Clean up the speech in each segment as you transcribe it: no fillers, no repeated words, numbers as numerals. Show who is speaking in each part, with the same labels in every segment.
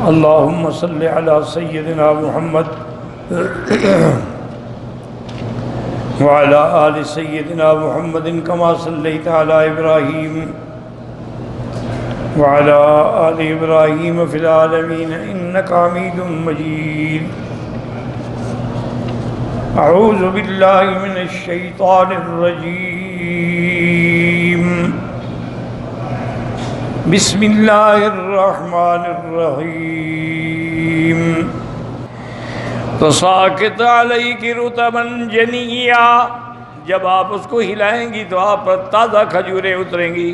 Speaker 1: اللهم صل على سيدنا محمد وعلى آل سيدنا محمد كما صليت على إبراهيم وعلى آل إبراهيم في العالمين إنك حميد مجيد. أعوذ بالله من الشيطان الرجيم. بسم اللہ الرحمن الرحیم. فساقط علیک رطبا جنیا، جب آپ اس کو ہلائیں گی تو آپ پر تازہ کھجوریں اتریں گی.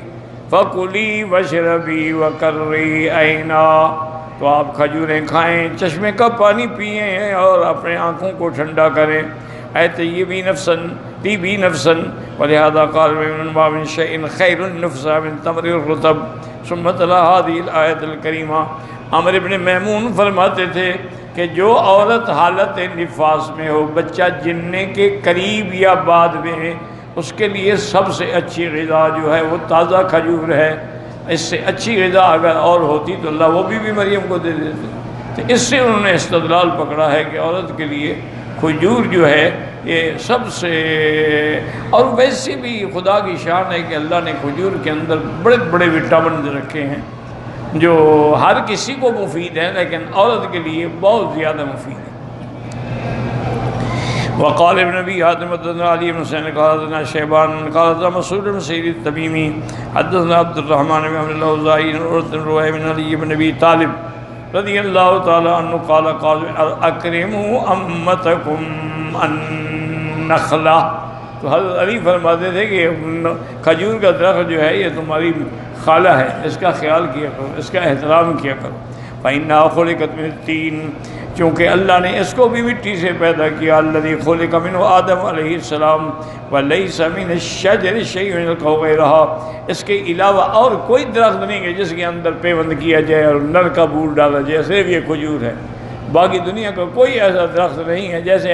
Speaker 1: فکلی واشربی وقرری عینا، تو آپ کھجوریں کھائیں، چشمے کا پانی پئیں اور اپنے آنکھوں کو ٹھنڈا کریں. اے طیبی نفسن طیبی نفسن، ولہذا قال ما من شیء خیر النفس من تمر الرطب. ثم تلا هذه الآیت الکریمہ. عمرو بن میمون فرماتے تھے کہ جو عورت حالت نفاس میں ہو، بچہ جننے کے قریب یا بعد میں ہے، اس کے لیے سب سے اچھی غذا جو ہے وہ تازہ کھجور ہے. اس سے اچھی غذا اگر اور ہوتی تو اللہ وہ بھی مریم کو دے دیتے. تو اس سے انہوں نے استدلال پکڑا ہے کہ عورت کے لیے کھجور جو ہے یہ سب سے، اور ویسے بھی خدا کی شان ہے کہ اللہ نے کھجور کے اندر بڑے بڑے وٹامنز رکھے ہیں جو ہر کسی کو مفید ہیں، لیکن عورت کے لیے بہت زیادہ مفید ہے. وقال ابن ابی حاتم حدثنا علی بن حسین قال حدثنا شیبان قال حدثنا مسعود بن سعید التمیمی حدثنا عبد الرحمن بن عبد الاوزاعی بن روح بن علی بن ابی طالب رضی اللہ تعالی عنہ قال قال اکرموا امتکم النخلہ. تو حضرت علی فرماتے تھے کہ کھجور کا درخت جو ہے یہ تمہاری خالہ ہے، اس کا خیال کیا کرو، اس کا احترام کیا کرو. فإنها خلقت من الطین، چونکہ اللہ نے اس کو بھی مٹی سے پیدا کیا. الذی خلق منہ آدم علیہ السلام ولیس من الشجر شیء یلقح غیرہا، اس کے علاوہ اور کوئی درخت نہیں ہے جس کے اندر پیوند کیا جائے اور نر کا بول ڈالا جائے، صرف یہ کھجور ہے. باقی دنیا کا کوئی ایسا درخت نہیں ہے. جیسے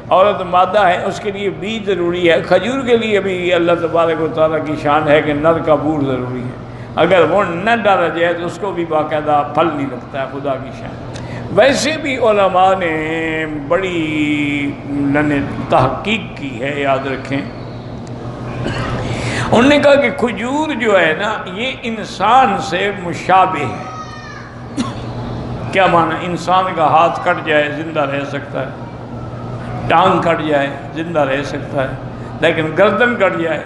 Speaker 1: عورت مادہ ہے، اس کے لیے بیج ضروری ہے، کھجور کے لیے بھی اللہ تبارک و تعالیٰ کی شان ہے کہ نر کا بول ضروری ہے. اگر وہ نہ ڈالا جائے تو اس کو بھی باقاعدہ پھل نہیں لگتا ہے. خدا کی شان. ویسے بھی علماء نے بڑی تحقیق کی ہے، یاد رکھیں. انہوں نے کہا کہ کھجور جو ہے نا یہ انسان سے مشابہ ہے. کیا معنی؟ انسان کا ہاتھ کٹ جائے زندہ رہ سکتا ہے، ٹانگ کٹ جائے زندہ رہ سکتا ہے، لیکن گردن کٹ جائے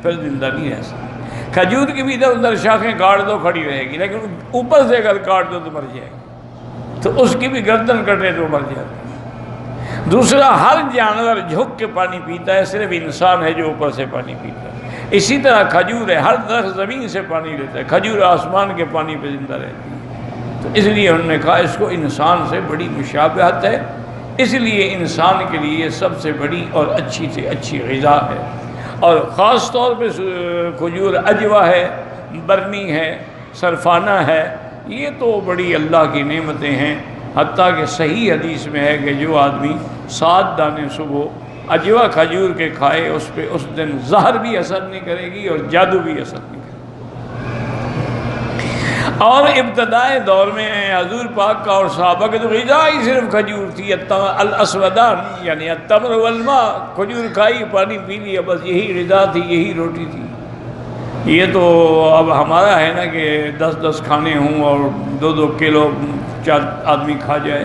Speaker 1: پھر زندہ نہیں رہ سکتا. کھجور کی بھی ادھر ادھر شاخیں کاٹ دو کھڑی رہے گی، لیکن اوپر سے اگر کاٹ دو تو مر جائے گی. تو اس کی بھی گردن کٹے تو مر جائے گی. دوسرا، ہر جانور جھک کے پانی پیتا ہے، صرف انسان ہے جو اوپر سے پانی پیتا ہے. اسی طرح کھجور ہے، ہر درخت زمین سے پانی لیتا ہے، کھجور آسمان کے پانی پہ زندہ رہتی ہے. تو اس لیے انہوں نے کہا اس کو انسان سے بڑی مشابہت ہے، اس لیے انسان کے لیے سب سے بڑی اور اچھی سے اچھی غذا ہے. اور خاص طور پہ کھجور اجوا ہے، برنی ہے، سرفانہ ہے، یہ تو بڑی اللہ کی نعمتیں ہیں. حتیٰ کہ صحیح حدیث میں ہے کہ جو آدمی 7 دانے صبح اجوا کھجور کے کھائے اس پہ اس دن زہر بھی اثر نہیں کرے گی اور جادو بھی اثر نہیں کرے گی. اور ابتدائے دور میں حضور پاک کا اور صحابہ کے تو غذا ہی صرف کھجور تھی. الاسودان یعنی التمر والماء، کھجور کھائی پانی پی لیا، بس یہی غذا تھی، یہی روٹی تھی. یہ تو اب ہمارا ہے نا کہ 10 کھانے ہوں اور 2 کلو 4 آدمی کھا جائے.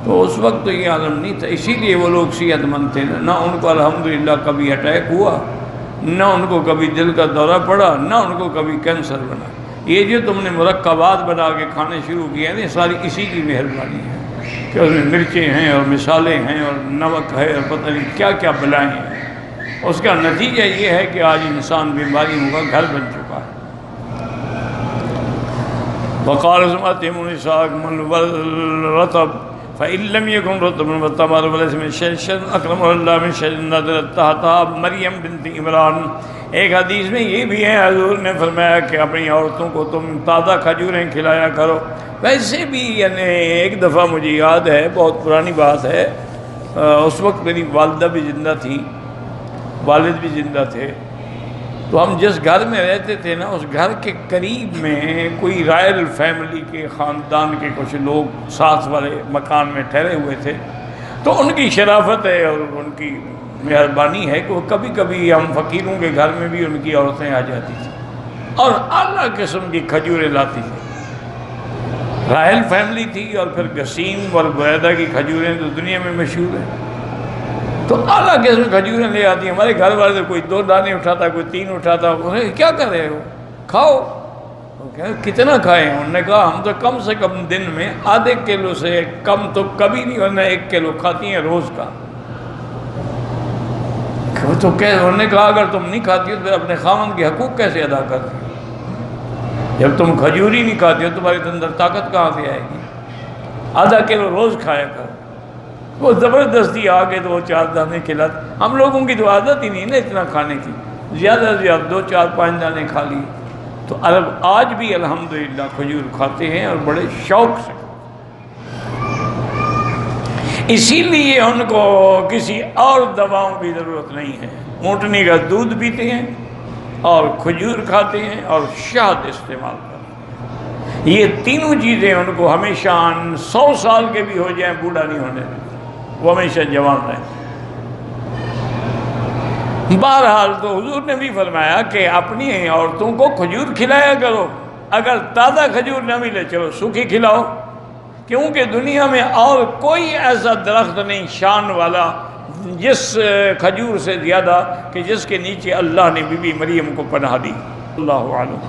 Speaker 1: تو اس وقت تو یہ عالم نہیں تھا، اسی لیے وہ لوگ صحت مند تھے. نہ ان کو الحمدللہ کبھی اٹیک ہوا، نہ ان کو کبھی دل کا دورہ پڑا، نہ ان کو کبھی کینسر بنا. یہ جو تم نے مرکبات بنا کے کھانے شروع کیے ہیں ساری اسی کی مہربانی ہے کہ اس میں مرچیں ہیں اور مسالے ہیں اور نمک ہے اور پتہ نہیں کیا کیا بلائیں ہیں. اس کا نتیجہ یہ ہے کہ آج انسان بیماریوں کا گھر بن چکا ہے. وقال سمعتم النساء من والرطب فإن لم يكن رطب والتمر وليس من شيء أكرم الله من شيء نزلت تحتها مریم بنت عمران. ایک حدیث میں یہ بھی ہے حضور نے فرمایا کہ اپنی عورتوں کو تم تازہ کھجوریں کھلایا کرو. ویسے بھی یعنی ایک دفعہ مجھے یاد ہے، بہت پرانی بات ہے، اس وقت میری والدہ بھی زندہ تھی، والد بھی زندہ تھے. تو ہم جس گھر میں رہتے تھے نا، اس گھر کے قریب میں کوئی رائل فیملی کے خاندان کے کچھ لوگ ساتھ والے مکان میں ٹھہرے ہوئے تھے، تو ان کی شرافت ہے اور ان کی مہربانی ہے کہ وہ کبھی کبھی ہم فقیروں کے گھر میں بھی ان کی عورتیں آ جاتی تھیں اور اعلیٰ قسم کی کھجوریں لاتی تھیں۔ رائل فیملی تھی، اور پھر گسیم اور بریدہ کی کھجوریں تو دنیا میں مشہور ہیں، تو اعلیٰ قسم کھجوریں لے آتی ہیں۔ ہمارے گھر والے کوئی 2 دانے اٹھاتا، کوئی 3 اٹھاتا، انہیں کیا کر رہے ہو، کھاؤ۔ کتنا کھائیں؟ انہوں نے کہا ہم تو کم سے کم دن میں آدھے کلو سے کم تو کبھی نہیں، ورنہ 1 کلو کھاتی ہیں روز کا۔ تو انہوں نے کہا اگر تم نہیں کھاتی ہو تو اپنے خاوند کے حقوق کیسے ادا کرتی ہو؟ جب تم کھجوری نہیں کھاتی ہو تمہارے اندر طاقت کہاں سے آئے گی؟ آدھا کلو روز کھایا کر۔ وہ زبردستی آ کے 2-4 دانے کھلاتے۔ ہم لوگوں کی تو عادت ہی نہیں نا اتنا کھانے کی، زیادہ سے زیادہ 2-4-5 دانے کھا لیے۔ تو عرب آج بھی الحمدللہ کھجور کھاتے ہیں اور بڑے شوق سے۔ اسی لیے ان کو کسی اور دواؤں کی ضرورت نہیں ہے، اونٹنی کا دودھ پیتے ہیں اور کھجور کھاتے ہیں اور شہد استعمال کرتے ہیں۔ یہ تینوں چیزیں ان کو ہمیشہ 100 سال کے بھی ہو جائیں بوڑھا نہیں ہونے دیتے، وہ ہمیشہ جوان رہیں۔ بہرحال تو حضور نے بھی فرمایا کہ اپنی عورتوں کو کھجور کھلایا کرو، اگر تازہ کھجور نہ ملے چلو سوکھی کھلاؤ، کیونکہ دنیا میں اور کوئی ایسا درخت نہیں شان والا جس کھجور سے زیادہ کہ جس کے نیچے اللہ نے بی بی مریم کو پناہ دی۔ اللہ علیہ